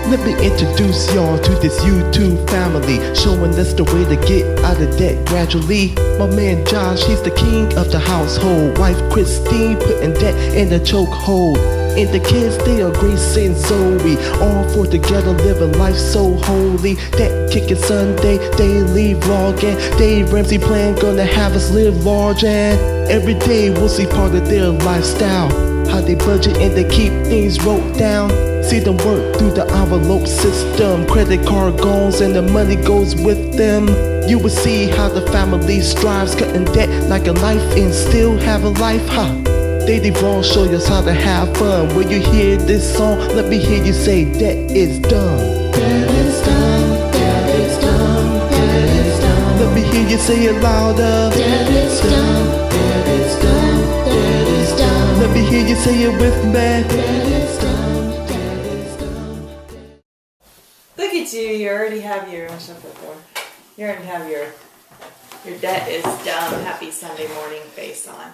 Let me introduce y'all to this YouTube family, showing us the way to get out of debt gradually. My man Josh, he's the king of the household. Wife Christine putting debt in a chokehold. And the kids, they are Grace and Zoe, all four together living life so holy. That Kickin Sunday, daily vlogging. Dave Ramsey plan gonna have us live large, and every day we'll see part of their lifestyle. How they budget and they keep things wrote down. See them work through the envelope system. Credit card goes and the money goes with them. You will see how the family strives, cutting debt like a knife and still have a life, huh? Daily vlog show us how to have fun. When you hear this song, let me hear you say debt is dumb. Debt is dumb, debt is dumb, debt is dumb. Let me hear you say it louder. Debt is dumb, debt is dumb, debt is dumb. Let me hear you say it with me. Debt is dumb, debt is dumb. Look at you, you already have your, your debt is dumb, happy Sunday morning face on.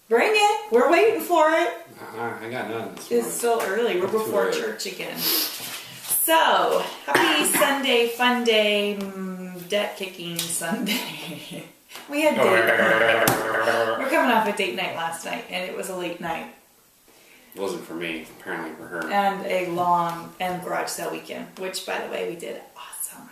Bring it. We're waiting for it. I got none this morning. It's still early. We're before church again. So, happy Sunday, fun day, debt kicking Sunday. We had date. We're coming off a date night last night, and it was a late night. It wasn't for me, apparently for her. And a long garage sale weekend, which, by the way, we did awesome.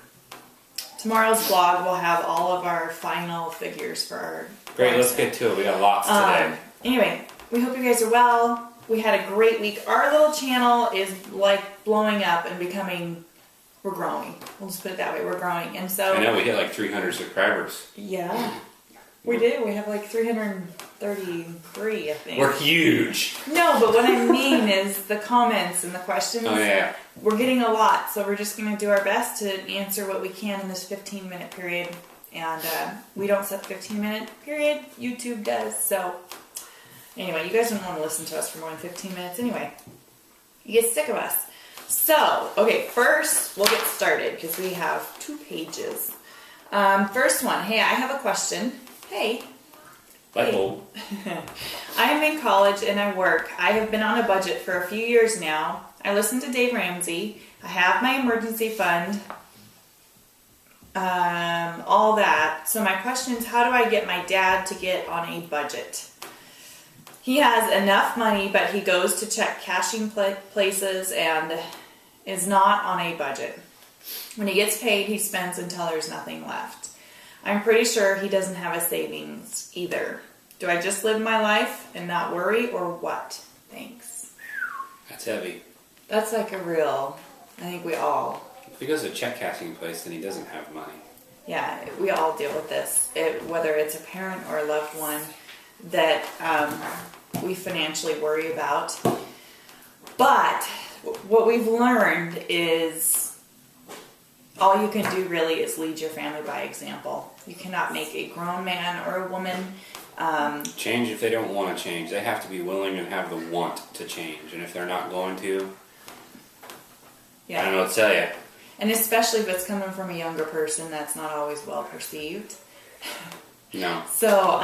Tomorrow's vlog will have all of our final figures for our Great, let's get to it. We got lots today. Anyway, we hope you guys are well. We had a great week. Our little channel is like blowing up and becoming, we're growing. We'll just put it that way, we're growing. And so I know we hit like 300 subscribers. Yeah, we do. We have like 333, I think. We're huge. No, but what I mean is the comments and the questions. Oh, yeah. We're getting a lot, so we're just going to do our best to answer what we can in this 15-minute period. And we don't set the 15-minute period. YouTube does. So anyway, you guys don't want to listen to us for more than 15 minutes anyway. You get sick of us. So, okay, first we'll get started because we have 2 pages. First one. Hey, I have a question. Hey. Light bulb. I am in college and I work. I have been on a budget for a few years now. I listen to Dave Ramsey. I have my emergency fund. All that. So my question is, how do I get my dad to get on a budget? He has enough money, but he goes to check cashing places and is not on a budget. When he gets paid, he spends until there's nothing left. I'm pretty sure he doesn't have a savings either. Do I just live my life and not worry, or what? Thanks. That's heavy. That's like a real, I think we all... If he goes to a check cashing place, then he doesn't have money. Yeah, we all deal with this, whether it's a parent or a loved one that we financially worry about. But what we've learned is all you can do really is lead your family by example. You cannot make a grown man or a woman change if they don't want to change. They have to be willing and have the want to change. And if they're not going to, I don't know what to tell you. And especially if it's coming from a younger person, that's not always well perceived. No. So,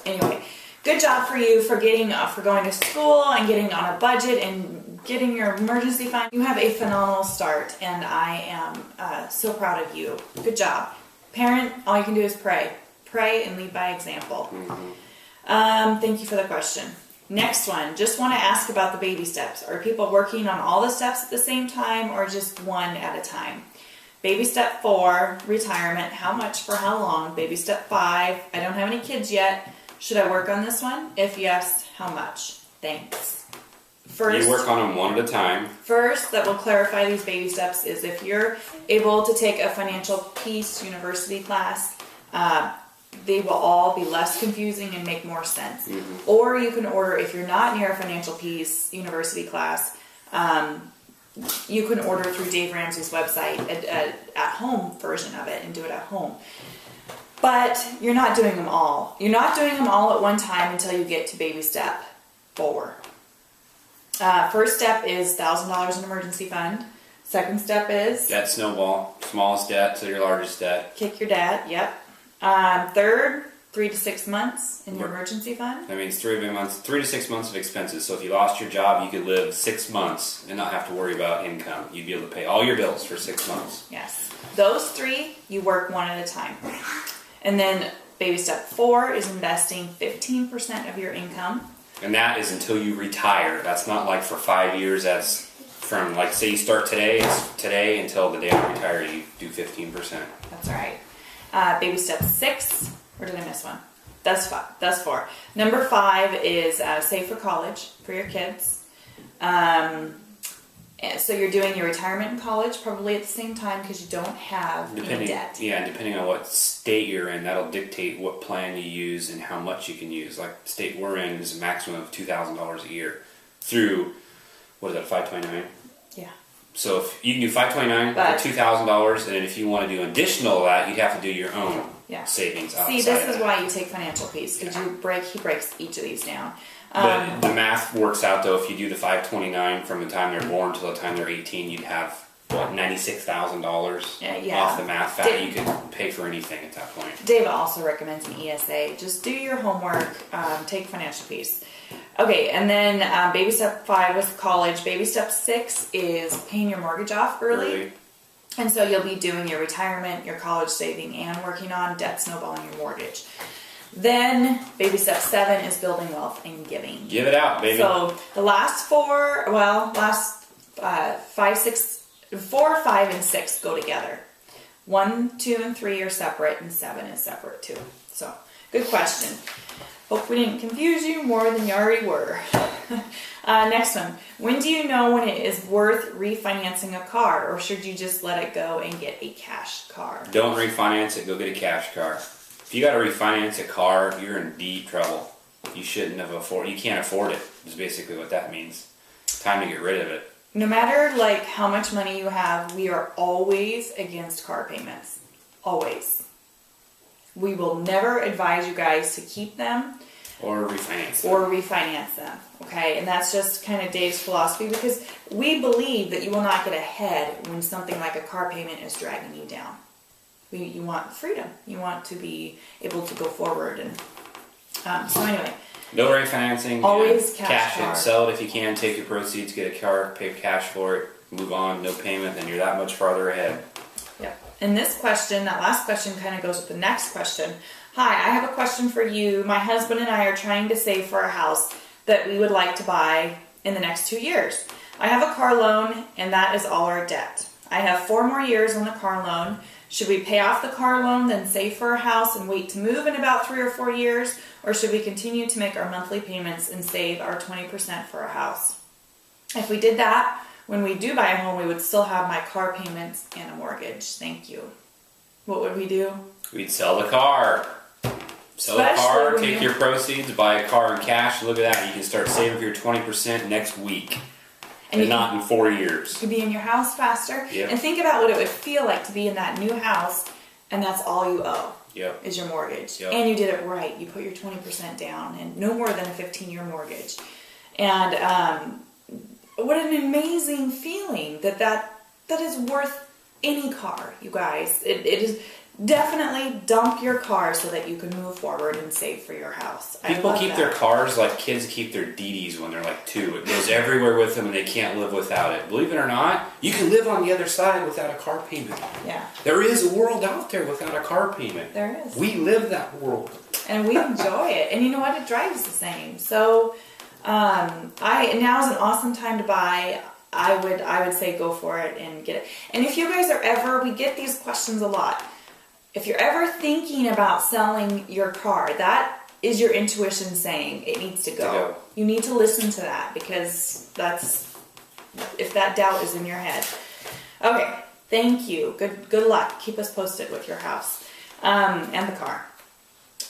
anyway, good job for you for going to school and getting on a budget and getting your emergency fund. You have a phenomenal start, and I am so proud of you. Good job. Parent, all you can do is pray. Pray and lead by example. Mm-hmm. Thank you for the question. Next one, just want to ask about the baby steps. Are people working on all the steps at the same time or just one at a time? Baby step 4, retirement. How much for how long? Baby step 5, I don't have any kids yet. Should I work on this one? If yes, how much? Thanks. First, you work on them one at a time. First, that will clarify these baby steps is if you're able to take a financial peace university class, they will all be less confusing and make more sense. Mm-hmm. Or you can order, if you're not near a financial peace university class, you can order through Dave Ramsey's website at-home version of it and do it at home. But you're not doing them all. You're not doing them all at one time until you get to baby step 4. First step is $1,000 in emergency fund. Second step is... Debt snowball. Smallest debt to your largest debt. Kick your debt, yep. Third, 3 to 6 months in your emergency fund? That means 3 to 6 months of expenses. So if you lost your job, you could live 6 months and not have to worry about income. You'd be able to pay all your bills for 6 months. Yes. Those 3, you work one at a time. And then baby step 4 is investing 15% of your income. And that is until you retire. That's not like for 5 years. That's from, like, say you start today, it's today until the day you retire, you do 15%. That's right. Baby step 6, or did I miss one? That's 5. That's 4. Number 5 is save for college for your kids. So you're doing your retirement in college probably at the same time because you don't have any debt. Yeah, depending on what state you're in, that'll dictate what plan you use and how much you can use. Like the state we're in is a maximum of $2,000 a year through, what is that, 529? Yeah. So if you can do 529 for $2,000, and then if you want to do additional to that, you'd have to do your own savings outside. See, this is why you take financial peace, because he breaks each of these down. But the math works out though. If you do the 529 from the time they're born till the time they're 18, you'd have what, $96,000 off the math value. You could pay for anything at that point. Dave also recommends an ESA. Just do your homework. Take financial peace. Okay, and then baby step 5 is college. Baby step 6 is paying your mortgage off early. And so you'll be doing your retirement, your college saving, and working on debt snowballing your mortgage. Then baby step 7 is building wealth and giving. Give it out, baby. So the last 4, 4, 5, and 6 go together. 1, 2, and 3 are separate, and 7 is separate too. So good question. Hope we didn't confuse you more than you already were. Next one. When do you know when it is worth refinancing a car, or should you just let it go and get a cash car? Don't refinance it. Go get a cash car. If you got to refinance a car, you're in deep trouble. You shouldn't have you can't afford it. Is basically what that means. Time to get rid of it. No matter like how much money you have, we are always against car payments. Always. We will never advise you guys to keep them or refinance them. Okay, and that's just kind of Dave's philosophy, because we believe that you will not get ahead when something like a car payment is dragging you down. You want freedom. You want to be able to go forward, and so anyway. No refinancing. Always cash it. Sell it if you can. Take your proceeds, get a car, pay cash for it, move on. No payment, then you're that much farther ahead. Yep. And this question, that last question, kind of goes with the next question. Hi, I have a question for you. My husband and I are trying to save for a house that we would like to buy in the next 2 years. I have a car loan, and that is all our debt. I have 4 more years on the car loan. Should we pay off the car loan, then save for a house and wait to move in about 3 or 4 years? Or should we continue to make our monthly payments and save our 20% for a house? If we did that, when we do buy a home, we would still have my car payments and a mortgage. Thank you. What would we do? We'd sell the car. Sell the car, take your proceeds, buy a car in cash. Look at that. You can start saving for your 20% next week. And not in 4 years. You could be in your house faster. Yep. And think about what it would feel like to be in that new house, and that's all you owe. Yep. Is your mortgage. Yep. And you did it right. You put your 20% down, and no more than a 15-year mortgage. And what an amazing feeling that is worth any car, you guys. It is definitely dump your car so that you can move forward and save for your house. People keep their cars like kids keep their DDs when they're like 2. It goes everywhere with them and they can't live without it. Believe it or not, you can live on the other side without a car payment. Yeah. There is a world out there without a car payment. There is. We live that world. And we enjoy it. And you know what? It drives the same. So now is an awesome time to buy. I would say go for it and get it. And if you guys are ever, we get these questions a lot. If you're ever thinking about selling your car, that is your intuition saying it needs to go. You need to listen to that, because if that doubt is in your head. Okay, thank you. Good luck. Keep us posted with your house and the car.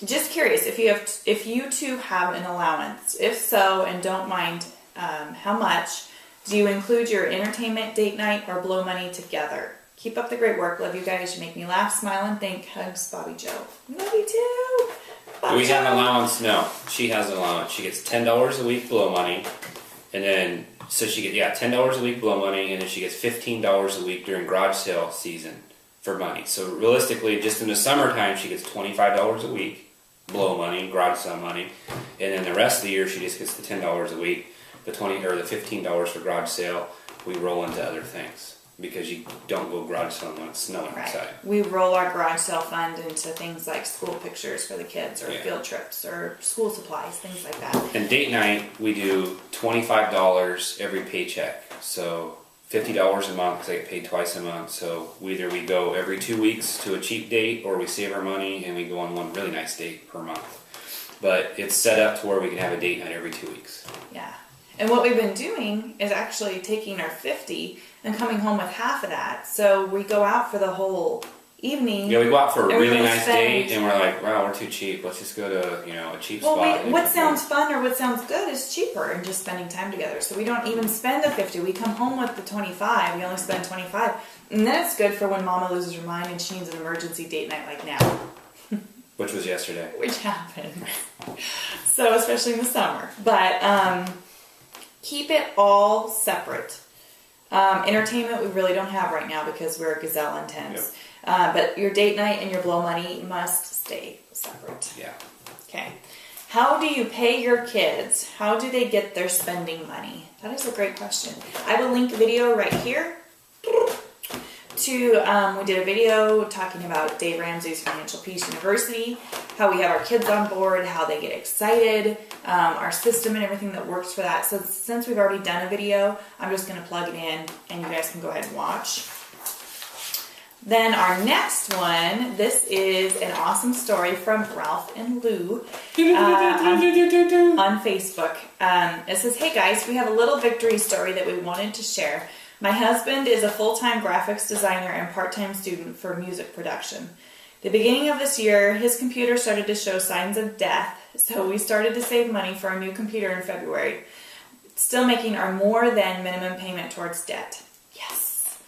Just curious if you two have an allowance. If so, and don't mind how much, do you include your entertainment, date night, or blow money together? Keep up the great work. Love you guys. You make me laugh, smile, and think. Hugs, Bobby Joe. Love you too. Do we have an allowance? No. She has an allowance. She gets $10 a week blow money. And then, so she gets, $10 a week blow money. And then she gets $15 a week during garage sale season for money. So realistically, just in the summertime, she gets $25 a week blow money, garage sale money, and then the rest of the year she just gets the $10 a week, the $20 or the $15 for garage sale. We roll into other things because you don't go garage selling when it's snowing outside. We roll our garage sale fund into things like school pictures for the kids, or field trips, or school supplies, things like that. And date night, we do $25 every paycheck. So $50 a month because I get paid twice a month. So either we go every 2 weeks to a cheap date, or we save our money and we go on one really nice date per month. But it's set up to where we can have a date night every 2 weeks. Yeah. And what we've been doing is actually taking our 50 and coming home with half of that. So we go out for the whole evening. Yeah, we go out for a really nice date, and we're like, wow, we're too cheap. Let's just go to a cheap spot. What sounds fun or what sounds good is cheaper, and just spending time together. So we don't even spend the 50. We come home with the 25. We only spend 25, and then it's good for when Mama loses her mind and she needs an emergency date night like now. Which was yesterday. Which happened. So especially in the summer, but keep it all separate. Entertainment we really don't have right now because we're gazelle intense. Yep. But your date night and your blow money must stay separate. Yeah. Okay. How do you pay your kids? How do they get their spending money? That is a great question. I have a link video right here to, we did a video talking about Dave Ramsey's Financial Peace University, how we have our kids on board, how they get excited, our system and everything that works for that. So since we've already done a video, I'm just going to plug it in and you guys can go ahead and watch. Then our next one, this is an awesome story from Ralph and Lou on Facebook. It says, hey guys, we have a little victory story that we wanted to share. My husband is a full-time graphics designer and part-time student for music production. The beginning of this year, his computer started to show signs of death, so we started to save money for a new computer in February, still making our more than minimum payment towards debt. Yes.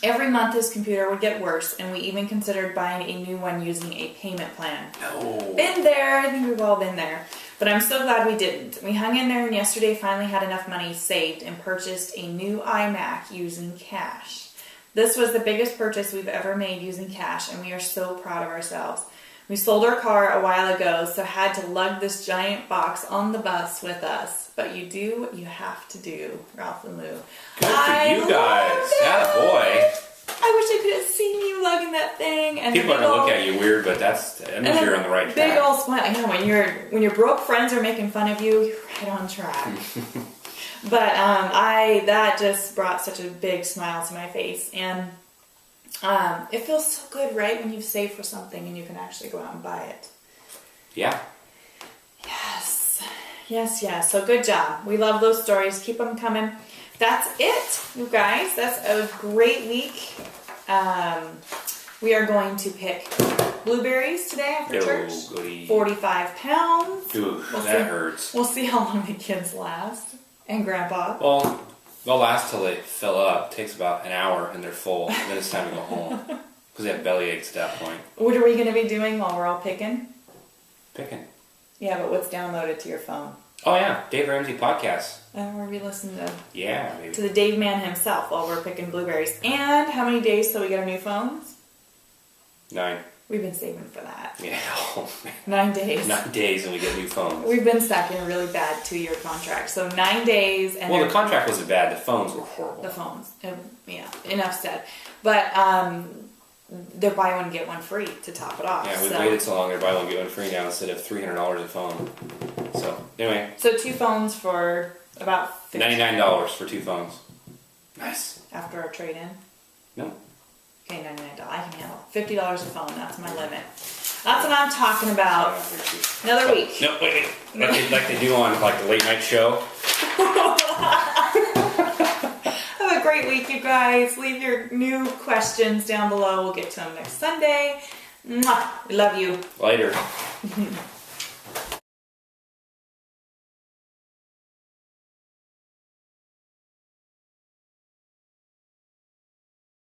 Every month his computer would get worse, and we even considered buying a new one using a payment plan. No. Been there. I think we've all been there. But I'm so glad we didn't. We hung in there and yesterday finally had enough money saved and purchased a new iMac using cash. This was the biggest purchase we've ever made using cash, and we are so proud of ourselves. We sold our car a while ago, so had to lug this giant box on the bus with us. But you do what you have to do, Ralph and Lou. Good for you guys. Yeah, boy. I wish I could have seen you lugging that thing. And people are gonna look at you weird, but that means you're on the right track. Big old smile. I know when your broke friends are making fun of you, you're right on track. But that just brought such a big smile to my face, and it feels so good, right, when you've saved for something and you can actually go out and buy it. Yeah. Yes. So good job. We love those stories. Keep them coming. That's it, you guys. That's a great week. We are going to pick blueberries today after church. Goody. 45 pounds. Ooh, that hurts. We'll see how long the kids last. And Grandpa. Well, they'll last till they fill up. It takes about an hour and they're full. Then it's time to go home. Because they have belly aches at that point. What are we going to be doing while we're all picking? Picking. Yeah, but what's downloaded to your phone? Oh, yeah. Dave Ramsey podcast. We're be listening to maybe. To the Dave man himself while we're picking blueberries. And how many days till we get our new phones? 9. We've been saving for that. Yeah. 9 days. 9 days and we get new phones. We've been stuck in a really bad 2-year contract. So 9 days. And the contract wasn't bad. The phones were horrible. The phones. Yeah, enough said. But they're buy one, get one free to top it off. Yeah, we've waited so long. They're buy one, get one free now instead of $300 a phone. So, anyway. So 2 phones for about $99 for 2 phones. Nice. After our trade-in? No. Okay, $99. I can handle it. $50 a phone. That's my limit. That's what I'm talking about. Another week. No, wait. Like they do on like the late night show. Have a great week, you guys. Leave your new questions down below. We'll get to them next Sunday. Mwah. We love you. Later.